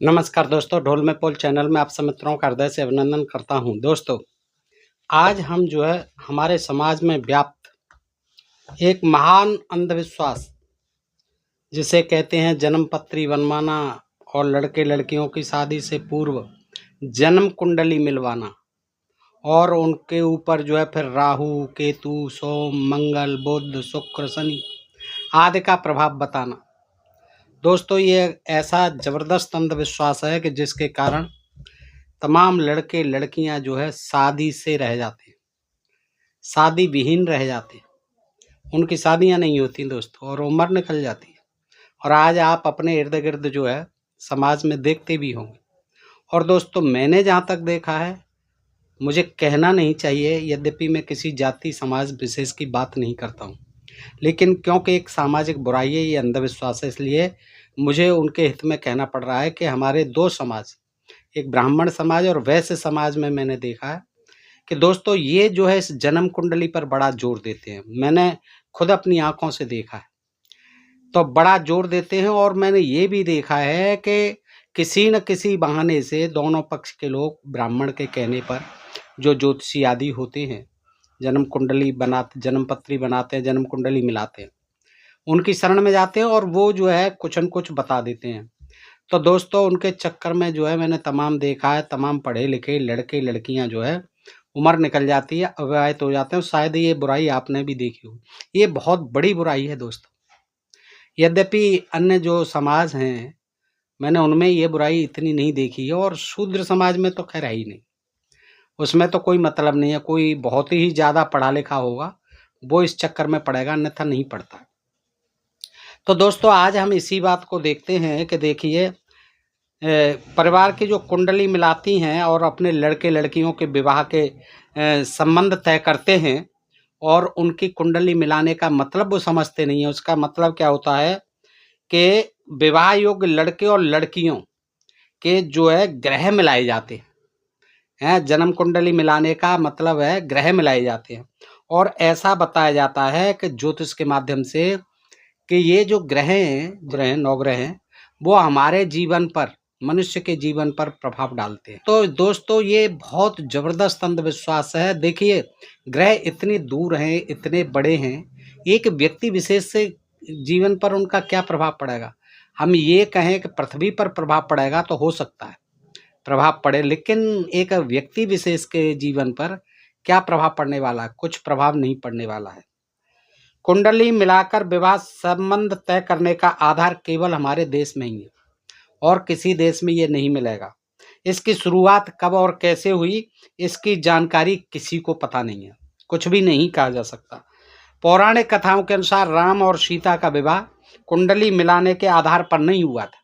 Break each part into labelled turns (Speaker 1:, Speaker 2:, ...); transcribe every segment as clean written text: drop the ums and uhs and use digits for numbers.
Speaker 1: नमस्कार दोस्तों, ढोल में पोल चैनल में आप सब मित्रों का हृदय से अभिनंदन करता हूं। दोस्तों, आज हम हमारे समाज में व्याप्त एक महान अंधविश्वास जिसे कहते हैं जन्म पत्री बनवाना और लड़के लड़कियों की शादी से पूर्व जन्म कुंडली मिलवाना और उनके ऊपर फिर राहु केतु सोम मंगल बुध शुक्र शनि आदि का प्रभाव बताना। दोस्तों, ये ऐसा ज़बरदस्त अंधविश्वास है कि जिसके कारण तमाम लड़के लड़कियां शादी से रह जाते हैं, शादी विहीन रह जाते हैं, उनकी शादियां नहीं होती दोस्तों, और उम्र निकल जाती है। और आज आप अपने इर्द गिर्द समाज में देखते भी होंगे। और दोस्तों, मैंने जहाँ तक देखा है, मुझे कहना नहीं चाहिए, यद्यपि मैं किसी जाति समाज विशेष की बात नहीं करता हूँ, लेकिन क्योंकि एक सामाजिक बुराई है, ये अंधविश्वास है, इसलिए मुझे उनके हित में कहना पड़ रहा है कि हमारे दो समाज, एक ब्राह्मण समाज और वैश्य समाज में मैंने देखा है कि दोस्तों ये इस जन्म कुंडली पर बड़ा जोर देते हैं। मैंने खुद अपनी आंखों से देखा है, तो बड़ा जोर देते हैं। और मैंने ये भी देखा है कि किसी न किसी बहाने से दोनों पक्ष के लोग ब्राह्मण के कहने पर जो ज्योतिषी आदि होते हैं, जन्म कुंडली बनाते, जन्म पत्री बनाते हैं, जन्म कुंडली मिलाते हैं, उनकी शरण में जाते हैं और वो कुछ न कुछ बता देते हैं। तो दोस्तों, उनके चक्कर में मैंने तमाम देखा है, तमाम पढ़े लिखे लड़के लड़कियां उम्र निकल जाती है, अविवाहित हो जाते हैं। शायद ये बुराई आपने भी देखी हो, ये बहुत बड़ी बुराई है दोस्तों। यद्यपि अन्य जो समाज हैं, मैंने उनमें ये बुराई इतनी नहीं देखी है, और शूद्र समाज में तो खैर है ही नहीं, उसमें तो कोई मतलब नहीं है। कोई बहुत ही ज़्यादा पढ़ा लिखा होगा वो इस चक्कर में पड़ेगा, अन्यथा नहीं पड़ता। तो दोस्तों, आज हम इसी बात को देखते हैं कि देखिए, परिवार की जो कुंडली मिलाती हैं और अपने लड़के लड़कियों के विवाह के संबंध तय करते हैं, और उनकी कुंडली मिलाने का मतलब वो समझते नहीं है। उसका मतलब क्या होता है कि विवाह योग्य लड़के और लड़कियों के ग्रह मिलाए जाते हैं। जन्म कुंडली मिलाने का मतलब है ग्रह मिलाए जाते हैं, और ऐसा बताया जाता है कि ज्योतिष के माध्यम से कि ये जो ग्रह हैं, 9 ग्रह हैं, वो हमारे जीवन पर, मनुष्य के जीवन पर प्रभाव डालते हैं। तो दोस्तों, ये बहुत जबरदस्त अंधविश्वास है। देखिए, ग्रह इतनी दूर हैं, इतने बड़े हैं, एक व्यक्ति विशेष से जीवन पर उनका क्या प्रभाव पड़ेगा। हम ये कहें कि पृथ्वी पर प्रभाव पड़ेगा तो हो सकता है प्रभाव पड़े, लेकिन एक व्यक्ति विशेष के जीवन पर क्या प्रभाव पड़ने वाला है? कुछ प्रभाव नहीं पड़ने वाला है। कुंडली मिलाकर विवाह संबंध तय करने का आधार केवल हमारे देश में ही है, और किसी देश में ये नहीं मिलेगा। इसकी शुरुआत कब और कैसे हुई, इसकी जानकारी किसी को पता नहीं है, कुछ भी नहीं कहा जा सकता। पौराणिक कथाओं के अनुसार राम और सीता का विवाह कुंडली मिलाने के आधार पर नहीं हुआ था,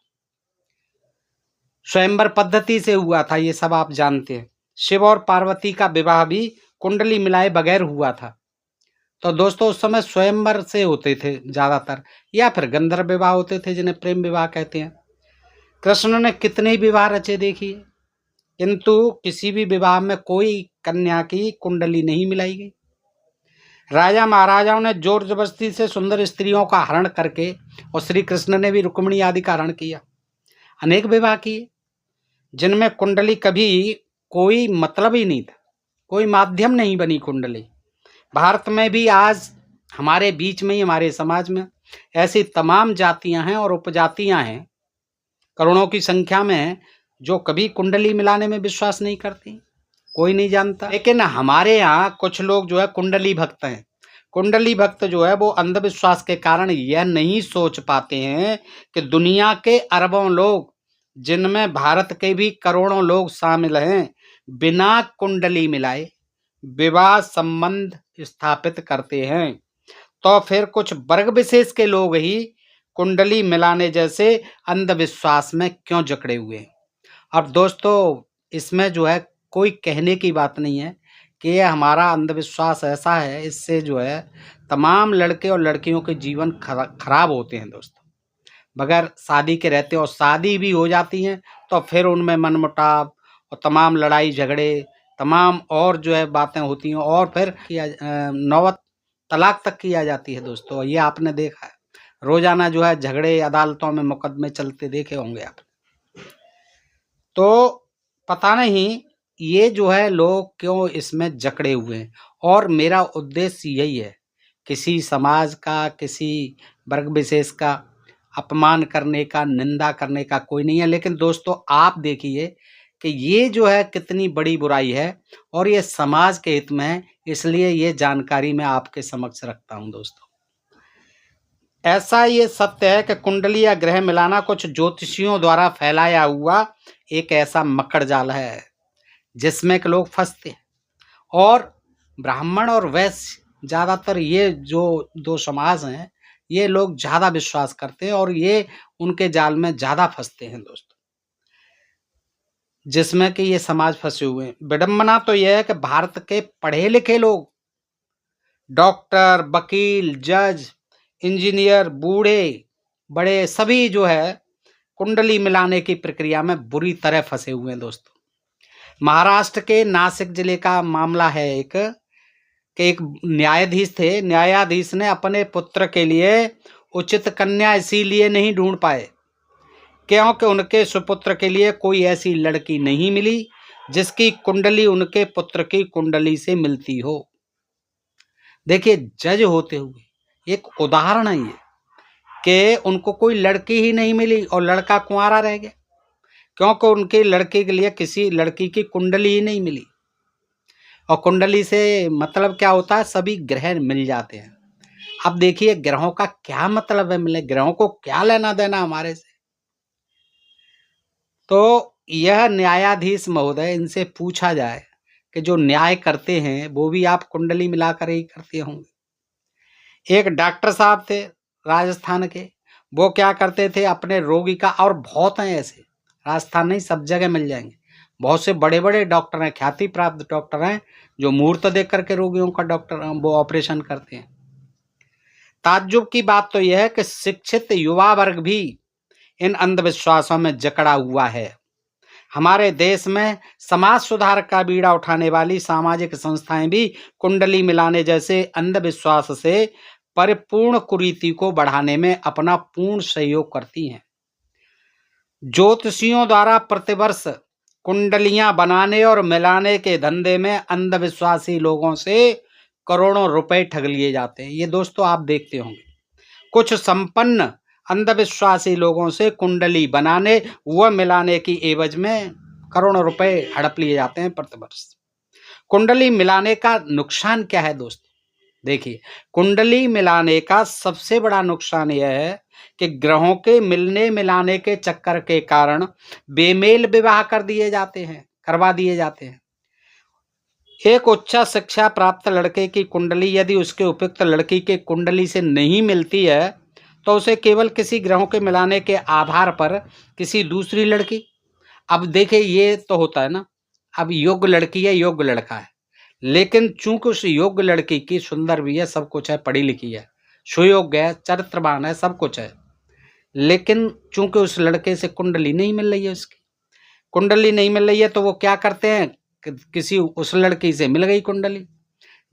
Speaker 1: स्वयंवर पद्धति से हुआ था, ये सब आप जानते हैं। शिव और पार्वती का विवाह भी कुंडली मिलाए बगैर हुआ था। तो दोस्तों, उस समय स्वयंवर से होते थे ज़्यादातर, या फिर गंधर्व विवाह होते थे, जिन्हें प्रेम विवाह कहते हैं। कृष्ण ने कितने ही विवाह रचे देखिए, किंतु किसी भी विवाह में कोई कन्या की कुंडली नहीं मिलाई गई। राजा महाराजाओं ने जोर जबरदस्ती से सुंदर स्त्रियों का हरण करके, और श्री कृष्ण ने भी रुक्मिणी आदि का हरण किया, अनेक विवाह किए जिनमें कुंडली कभी कोई मतलब ही नहीं था, कोई माध्यम नहीं बनी कुंडली। भारत में भी आज हमारे बीच में ही, हमारे समाज में ऐसी तमाम जातियां हैं और उपजातियां हैं, करोड़ों की संख्या में हैं, जो कभी कुंडली मिलाने में विश्वास नहीं करती, कोई नहीं जानता। लेकिन हमारे यहाँ कुछ लोग कुंडली भक्त हैं। कुंडली भक्त वो अंधविश्वास के कारण यह नहीं सोच पाते हैं कि दुनिया के अरबों लोग, जिनमें भारत के भी करोड़ों लोग शामिल हैं, बिना कुंडली मिलाए विवाह संबंध स्थापित करते हैं। तो फिर कुछ वर्ग विशेष के लोग ही कुंडली मिलाने जैसे अंधविश्वास में क्यों जकड़े हुए हैं। अब दोस्तों, इसमें कोई कहने की बात नहीं है कि ये हमारा अंधविश्वास ऐसा है, इससे तमाम लड़के और लड़कियों के जीवन खराब होते हैं दोस्तों, बगैर शादी के रहते, और शादी भी हो जाती हैं तो फिर उनमें मनमुटाव और तमाम लड़ाई झगड़े, तमाम और बातें होती हैं, और फिर नौबत तलाक तक की आ जाती है दोस्तों। ये आपने देखा है, रोजाना झगड़े, अदालतों में मुकदमे चलते देखे होंगे आप। तो पता नहीं ये जो है लोग क्यों इसमें जकड़े हुए हैं। और मेरा उद्देश्य यही है, किसी समाज का, किसी वर्ग विशेष का अपमान करने का, निंदा करने का कोई नहीं है। लेकिन दोस्तों आप देखिए कि ये जो है कितनी बड़ी बुराई है और ये समाज के हित में है, इसलिए ये जानकारी मैं आपके समक्ष रखता हूं दोस्तों। ऐसा ये सत्य है कि कुंडली या ग्रह मिलाना कुछ ज्योतिषियों द्वारा फैलाया हुआ एक ऐसा मकड़ जाल है जिसमें के लोग फंसते हैं। और ब्राह्मण और वैश्य ज़्यादातर ये जो दो समाज हैं, ये लोग ज़्यादा विश्वास करते हैं और ये उनके जाल में ज़्यादा फंसते हैं दोस्तों, जिसमें कि ये समाज फंसे हुए हैं। विडंबना तो यह है कि भारत के पढ़े लिखे लोग, डॉक्टर, वकील, जज, इंजीनियर, बूढ़े बड़े सभी जो है कुंडली मिलाने की प्रक्रिया में बुरी तरह फंसे हुए हैं दोस्तों। महाराष्ट्र के नासिक जिले का मामला है एक न्यायाधीश थे। न्यायाधीश ने अपने पुत्र के लिए उचित कन्या इसीलिए नहीं ढूंढ पाए क्योंकि उनके सुपुत्र के लिए कोई ऐसी लड़की नहीं मिली जिसकी कुंडली उनके पुत्र की कुंडली से मिलती हो। देखिए, जज होते हुए एक उदाहरण है ये कि उनको कोई लड़की ही नहीं मिली और लड़का कुंवारा रह गया क्योंकि उनके लड़के के लिए किसी लड़की की कुंडली ही नहीं मिली। और कुंडली से मतलब क्या होता है, सभी ग्रह मिल जाते हैं। अब देखिए ग्रहों का क्या मतलब है मिले, ग्रहों को क्या लेना देना हमारे से। तो यह न्यायाधीश महोदय, इनसे पूछा जाए कि जो न्याय करते हैं वो भी आप कुंडली मिलाकर ही करते होंगे। एक डॉक्टर साहब थे राजस्थान के, वो क्या करते थे अपने रोगी का, और बहुत हैं ऐसे, राजस्थान नहीं सब जगह मिल जाएंगे, बहुत से बड़े बड़े डॉक्टर हैं, ख्याति प्राप्त डॉक्टर हैं जो मुहूर्त देख करके रोगियों का डॉक्टर वो ऑपरेशन करते हैं। ताज्जुब की बात तो यह है कि शिक्षित युवा वर्ग भी इन अंधविश्वासों में जकड़ा हुआ है। हमारे देश में समाज सुधार का बीड़ा उठाने वाली सामाजिक संस्थाएं भी कुंडली मिलाने जैसे अंधविश्वास से परिपूर्ण कुरीति को बढ़ाने में अपना पूर्ण सहयोग करती हैं। ज्योतिषियों द्वारा प्रतिवर्ष कुंडलियां बनाने और मिलाने के धंधे में अंधविश्वासी लोगों से करोड़ों रुपए ठग लिए जाते हैं। ये दोस्तों आप देखते होंगे, कुछ संपन्न अंधविश्वासी लोगों से कुंडली बनाने व मिलाने की एवज में करोड़ों रुपए हड़प लिए जाते हैं प्रतिवर्ष। कुंडली मिलाने का नुकसान क्या है दोस्तों? देखिए, कुंडली मिलाने का सबसे बड़ा नुकसान यह है कि ग्रहों के मिलने मिलाने के चक्कर के कारण बेमेल विवाह करवा दिए जाते हैं। एक उच्च शिक्षा प्राप्त लड़के की कुंडली यदि उसके उपयुक्त लड़की के कुंडली से नहीं मिलती है तो उसे केवल किसी ग्रहों के मिलाने के आधार पर किसी दूसरी लड़की, अब देखिए ये तो होता है ना, अब योग्य लड़की है, योग्य लड़का है, लेकिन चूंकि उस योग्य लड़की की सुंदर भी है, सब कुछ है, पढ़ी लिखी है, सुयोग्य है, चरित्रवान है, सब कुछ है, लेकिन चूंकि उस लड़के से कुंडली नहीं मिल रही है, उसकी कुंडली नहीं मिल रही है, तो वो क्या करते हैं, किसी उस लड़की से मिल गई कुंडली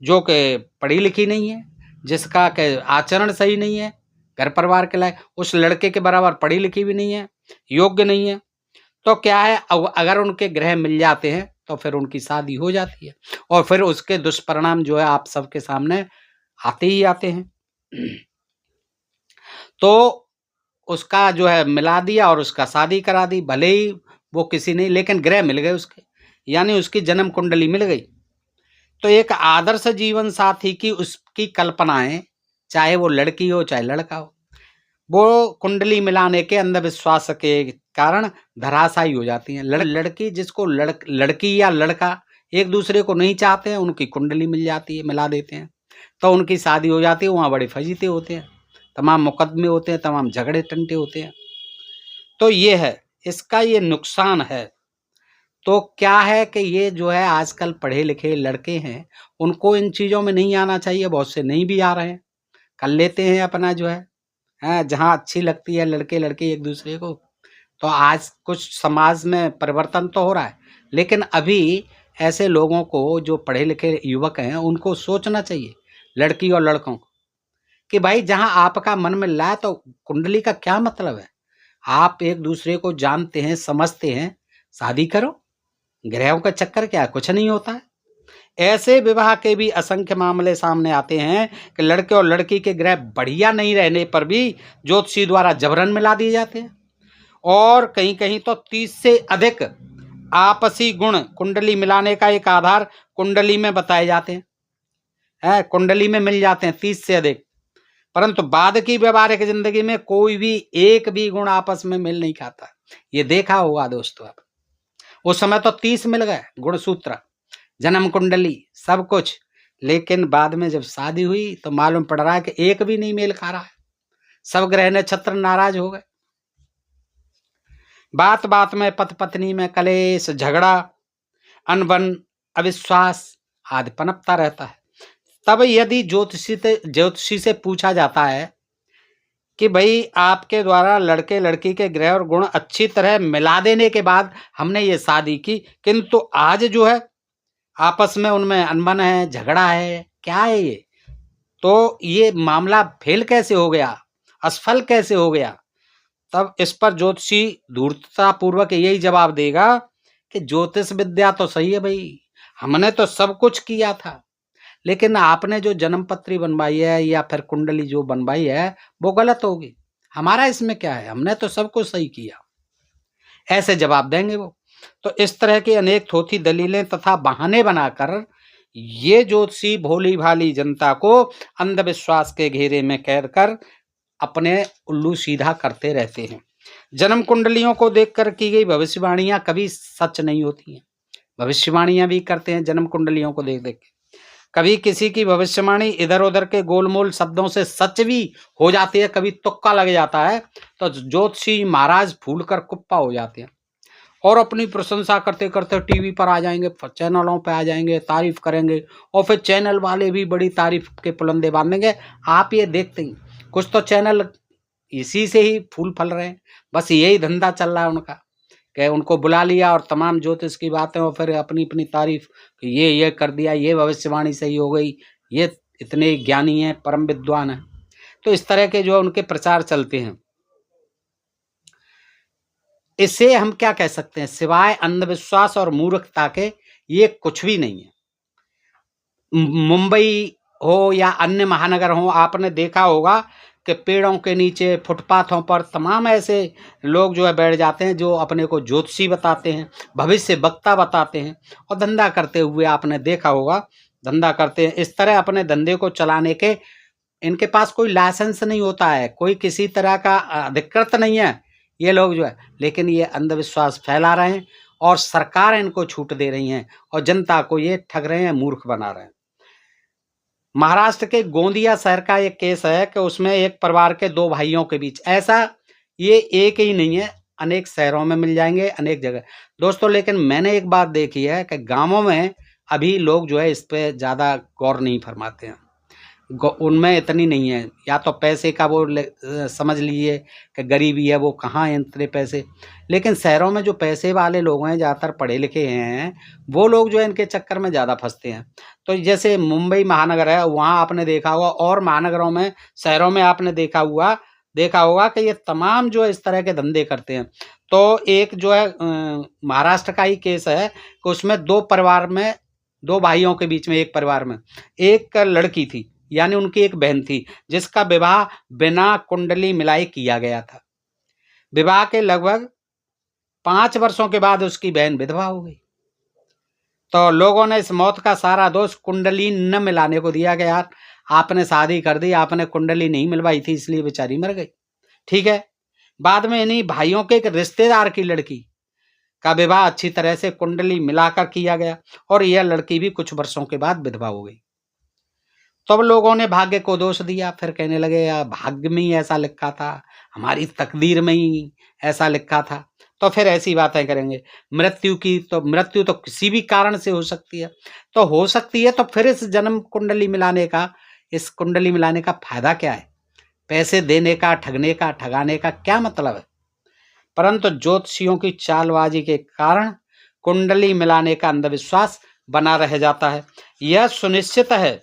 Speaker 1: जो कि पढ़ी लिखी नहीं है, जिसका के आचरण सही नहीं है, घर परिवार के लायक, उस लड़के के बराबर पढ़ी लिखी भी नहीं है, योग्य नहीं है, तो क्या है, अगर उनके ग्रह मिल जाते हैं तो फिर उनकी शादी हो जाती है और फिर उसके दुष्परिणाम जो है आप सबके सामने आते ही आते हैं। तो उसका जो है मिला दिया और उसका शादी करा दी, भले ही वो किसी नहीं, लेकिन ग्रह मिल गए उसके, यानी उसकी जन्म कुंडली मिल गई। तो एक आदर्श जीवन साथी की उसकी कल्पनाएं, चाहे वो लड़की हो चाहे लड़का हो, वो कुंडली मिलाने के अंधविश्वास के कारण धराशायी हो जाती हैं। लड़की जिसको लड़की या लड़का एक दूसरे को नहीं चाहते हैं, उनकी कुंडली मिल जाती है, मिला देते हैं, तो उनकी शादी हो जाती है। वहाँ बड़े फजीते होते हैं, तमाम मुकदमे होते हैं, तमाम झगड़े टंटे होते हैं। तो ये है, इसका ये नुकसान है। तो क्या है कि ये जो है आजकल पढ़े लिखे लड़के हैं, उनको इन चीज़ों में नहीं आना चाहिए, बहुत से नहीं भी आ रहे हैं, कर लेते हैं अपना जो है जहाँ अच्छी लगती है लड़के लड़की एक दूसरे को। तो आज कुछ समाज में परिवर्तन तो हो रहा है, लेकिन अभी ऐसे लोगों को, जो पढ़े लिखे युवक हैं, उनको सोचना चाहिए, लड़की और लड़कों को, कि भाई जहाँ आपका मन मिल रहा है तो कुंडली का क्या मतलब है। आप एक दूसरे को जानते हैं, समझते हैं, शादी करो, ग्रहों का चक्कर क्या है, कुछ नहीं होता है। ऐसे विवाह के भी असंख्य मामले सामने आते हैं कि लड़के और लड़की के ग्रह बढ़िया नहीं रहने पर भी ज्योतिषी द्वारा जबरन मिला दिए जाते हैं। और कहीं कहीं तो 30 से अधिक आपसी गुण कुंडली मिलाने का एक आधार कुंडली में बताए जाते हैं, कुंडली में मिल जाते हैं 30 से अधिक। परंतु बाद की व्यवहारिक जिंदगी में कोई भी एक भी गुण आपस में मिल नहीं खाता। ये देखा होगा दोस्तों, आप उस समय तो 30 मिल गए गुणसूत्र, जन्म कुंडली, सब कुछ, लेकिन बाद में जब शादी हुई तो मालूम पड़ रहा है कि एक भी नहीं मेल खा रहा है। सब ग्रह नक्षत्र नाराज हो गए। बात बात में पति पत्नी में कलेश, झगड़ा, अनबन, अविश्वास आदि पनपता रहता है। तब यदि ज्योतिषी से पूछा जाता है कि भाई आपके द्वारा लड़के लड़की के ग्रह और गुण अच्छी तरह मिला देने के बाद हमने ये शादी की, किंतु आज जो है आपस में उनमें अनबन है, झगड़ा है, क्या है ये, तो ये मामला फेल कैसे हो गया, असफल कैसे हो गया? तब इस पर ज्योतिषी धूर्तता पूर्वक यही जवाब देगा कि ज्योतिष विद्या तो सही है भाई, हमने तो सब कुछ किया था, लेकिन आपने जो जन्म पत्री बनवाई है या फिर कुंडली जो बनवाई है वो गलत होगी, हमारा इसमें क्या है, हमने तो सब कुछ सही किया। ऐसे जवाब देंगे वो। तो इस तरह की अनेक थोथी दलीलें तथा बहाने बनाकर ये ज्योतिषी भोली भाली जनता को अंधविश्वास के घेरे में कैद कर अपने उल्लू सीधा करते रहते हैं। जन्म कुंडलियों को देखकर की गई भविष्यवाणियां कभी सच नहीं होती हैं। भविष्यवाणियां भी करते हैं जन्म कुंडलियों को देख देख के। कभी किसी की भविष्यवाणी इधर उधर के गोलमोल शब्दों से सच भी हो जाती है, कभी तुक्का लग जाता है, तो ज्योतिषी महाराज फूल कर कुप्पा हो जाते हैं और अपनी प्रशंसा करते करते टीवी पर आ जाएंगे, चैनलों पे आ जाएंगे, तारीफ करेंगे, और फिर चैनल वाले भी बड़ी तारीफ के पुलंदे बांधेंगे। आप ये देखते हैं कुछ तो चैनल इसी से ही फूल फल रहे हैं, बस यही धंधा चल रहा है उनका, कि उनको बुला लिया और तमाम ज्योतिष की बातें और फिर अपनी अपनी तारीफ, ये कर दिया, ये भविष्यवाणी सही हो गई, ये इतने ज्ञानी हैं, परम विद्वान हैं। तो इस तरह के जो उनके प्रचार चलते हैं, इसे हम क्या कह सकते हैं, सिवाय अंधविश्वास और मूर्खता के ये कुछ भी नहीं है। मुंबई हो या अन्य महानगर हो, आपने देखा होगा कि पेड़ों के नीचे, फुटपाथों पर तमाम ऐसे लोग जो है बैठ जाते हैं जो अपने को ज्योतिषी बताते हैं, भविष्य वक्ता बताते हैं और धंधा करते हुए आपने देखा होगा, धंधा करते हैं। इस तरह अपने धंधे को चलाने के इनके पास कोई लाइसेंस नहीं होता है, कोई किसी तरह का अधिकृत नहीं है ये लोग जो है, लेकिन ये अंधविश्वास फैला रहे हैं और सरकार इनको छूट दे रही है और जनता को ये ठग रहे हैं, मूर्ख बना रहे हैं। महाराष्ट्र के गोंदिया शहर का एक केस है कि उसमें एक परिवार के दो भाइयों के बीच, ऐसा ये एक ही नहीं है, अनेक शहरों में मिल जाएंगे, अनेक जगह दोस्तों। लेकिन मैंने एक बात देखी है कि गांवों में अभी लोग जो है इस पे ज़्यादा गौर नहीं फरमाते हैं, उनमें इतनी नहीं है, या तो पैसे का वो समझ लीजिए कि गरीबी है, वो कहाँ हैं इतने पैसे। लेकिन शहरों में जो पैसे वाले लोग हैं, ज़्यादातर पढ़े लिखे हैं, वो लोग जो है इनके चक्कर में ज़्यादा फंसते हैं। तो जैसे मुंबई महानगर है, वहाँ आपने देखा होगा, और महानगरों में, शहरों में आपने देखा होगा कि ये तमाम जो है इस तरह के धंधे करते हैं। तो एक जो है महाराष्ट्र का ही केस है कि उसमें दो भाइयों के बीच में, एक परिवार में एक लड़की थी, यानी उनकी एक बहन थी, जिसका विवाह बिना कुंडली मिलाए किया गया था। विवाह के लगभग 5 वर्षों के बाद उसकी बहन विधवा हो गई। तो लोगों ने इस मौत का सारा दोष कुंडली न मिलाने को दिया कि यार आपने शादी कर दी, आपने कुंडली नहीं मिलवाई थी, इसलिए बेचारी मर गई। ठीक है, बाद में इन्हीं भाइयों के एक रिश्तेदार की लड़की का विवाह अच्छी तरह से कुंडली मिलाकर किया गया और यह लड़की भी कुछ वर्षों के बाद विधवा हो गई। तब लोगों ने भाग्य को दोष दिया, फिर कहने लगे यार भाग्य में ही ऐसा लिखा था, हमारी तकदीर में ही ऐसा लिखा था। तो फिर ऐसी बातें करेंगे। मृत्यु तो किसी भी कारण से हो सकती है, तो हो सकती है, तो फिर इस कुंडली मिलाने का फायदा क्या है? पैसे देने का, ठगने का, ठगाने का क्या मतलब है? परंतु ज्योतिषियों की चालबाजी के कारण कुंडली मिलाने का अंधविश्वास बना रह जाता है। यह सुनिश्चित है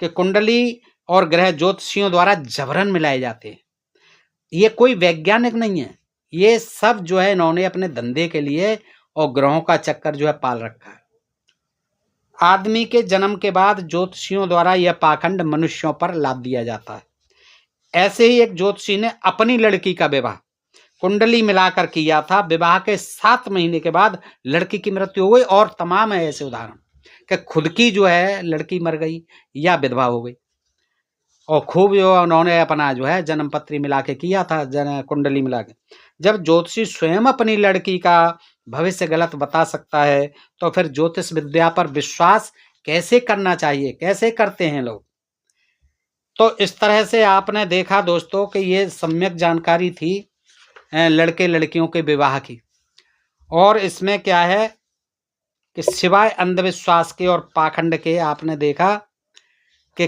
Speaker 1: कि कुंडली और ग्रह ज्योतिषियों द्वारा जबरन मिलाए जाते हैं। ये कोई वैज्ञानिक नहीं है, ये सब जो है इन्होंने अपने धंधे के लिए और ग्रहों का चक्कर जो है पाल रखा है। आदमी के जन्म के बाद ज्योतिषियों द्वारा यह पाखंड मनुष्यों पर लाद दिया जाता है। ऐसे ही एक ज्योतिषी ने अपनी लड़की का विवाह कुंडली मिलाकर किया था। विवाह के 7 महीने के बाद लड़की की मृत्यु हो गई, और तमाम है ऐसे उदाहरण कि खुद की जो है लड़की मर गई या विधवा हो गई, और खूब जो उन्होंने अपना जो है जन्म पत्री मिला के किया था, कुंडली मिला के। जब ज्योतिषी स्वयं अपनी लड़की का भविष्य गलत बता सकता है, तो फिर ज्योतिष विद्या पर विश्वास कैसे करना चाहिए, कैसे करते हैं लोग। तो इस तरह से आपने देखा दोस्तों कि ये सम्यक जानकारी थी लड़के लड़कियों के विवाह की। और इसमें क्या है कि सिवाय अंधविश्वास के और पाखंड के आपने देखा कि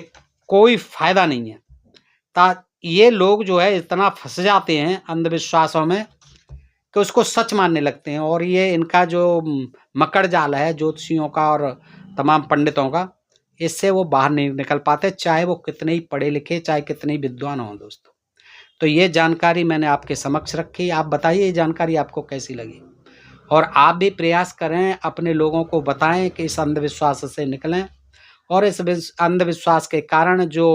Speaker 1: कोई फायदा नहीं है। ये लोग जो है इतना फंस जाते हैं अंधविश्वासों में कि उसको सच मानने लगते हैं, और ये इनका जो मकड़ जाल है ज्योतिषियों का और तमाम पंडितों का, इससे वो बाहर नहीं निकल पाते, चाहे वो कितने ही पढ़े लिखे, चाहे कितने ही विद्वान हों दोस्तों। तो ये जानकारी मैंने आपके समक्ष रखी। आप बताइए ये जानकारी आपको कैसी लगी, और आप भी प्रयास करें, अपने लोगों को बताएं कि इस अंधविश्वास से निकलें। और इस अंधविश्वास के कारण जो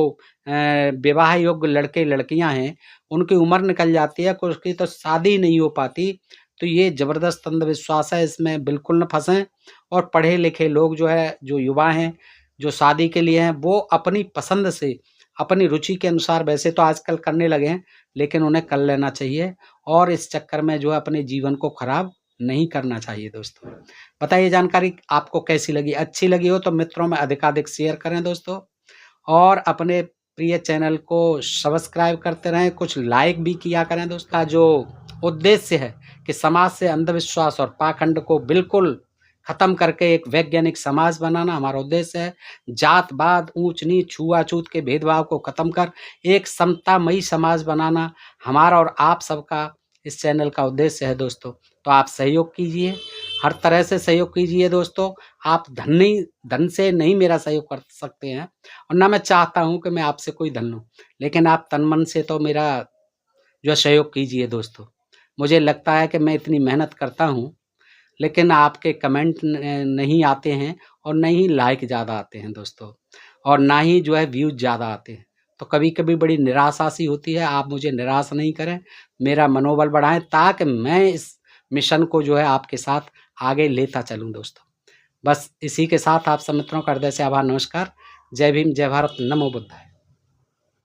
Speaker 1: विवाह योग्य लड़के लड़कियां हैं उनकी उम्र निकल जाती है, कुछ की तो शादी नहीं हो पाती। तो ये ज़बरदस्त अंधविश्वास है, इसमें बिल्कुल न फंसें। और पढ़े लिखे लोग जो है, जो युवा हैं, जो शादी के लिए हैं, वो अपनी पसंद से, अपनी रुचि के अनुसार वैसे तो आजकल करने लगे हैं, लेकिन उन्हें कर लेना चाहिए, और इस चक्कर में जो है अपने जीवन को खराब नहीं करना चाहिए दोस्तों। बताइए जानकारी आपको कैसी लगी। अच्छी लगी हो तो मित्रों में अधिकाधिक शेयर करें दोस्तों, और अपने प्रिय चैनल को सब्सक्राइब करते रहें, कुछ लाइक भी किया करें दोस्तों। का जो उद्देश्य है कि समाज से अंधविश्वास और पाखंड को बिल्कुल खत्म करके एक वैज्ञानिक समाज बनाना हमारा उद्देश्य है। जातवाद, ऊंच नीच, छुआछूत के भेदभाव को खत्म कर एक समतामयी समाज बनाना हमारा और आप सबका इस चैनल का उद्देश्य है दोस्तों। तो आप सहयोग कीजिए, हर तरह से सहयोग कीजिए दोस्तों। आप धन से नहीं मेरा सहयोग कर सकते हैं, और ना मैं चाहता हूं कि मैं आपसे कोई धन लूं, लेकिन आप तन मन से तो मेरा जो सहयोग कीजिए दोस्तों। मुझे लगता है कि मैं इतनी मेहनत करता हूं, लेकिन आपके कमेंट नहीं आते हैं, और न ही लाइक ज़्यादा आते हैं दोस्तों, और ना ही जो है व्यूज़ ज़्यादा आते हैं। तो कभी-कभी बड़ी निराशा सी होती है। आप मुझे निराश नहीं करें, मेरा मनोबल बढ़ाएँ, ताकि मैं इस मिशन को जो है आपके साथ आगे लेता चलूँ दोस्तों। बस इसी के साथ आप सब मित्रों का हृदय से आभार, नमस्कार, जय भीम, जय भारत, नमो बुद्धाय।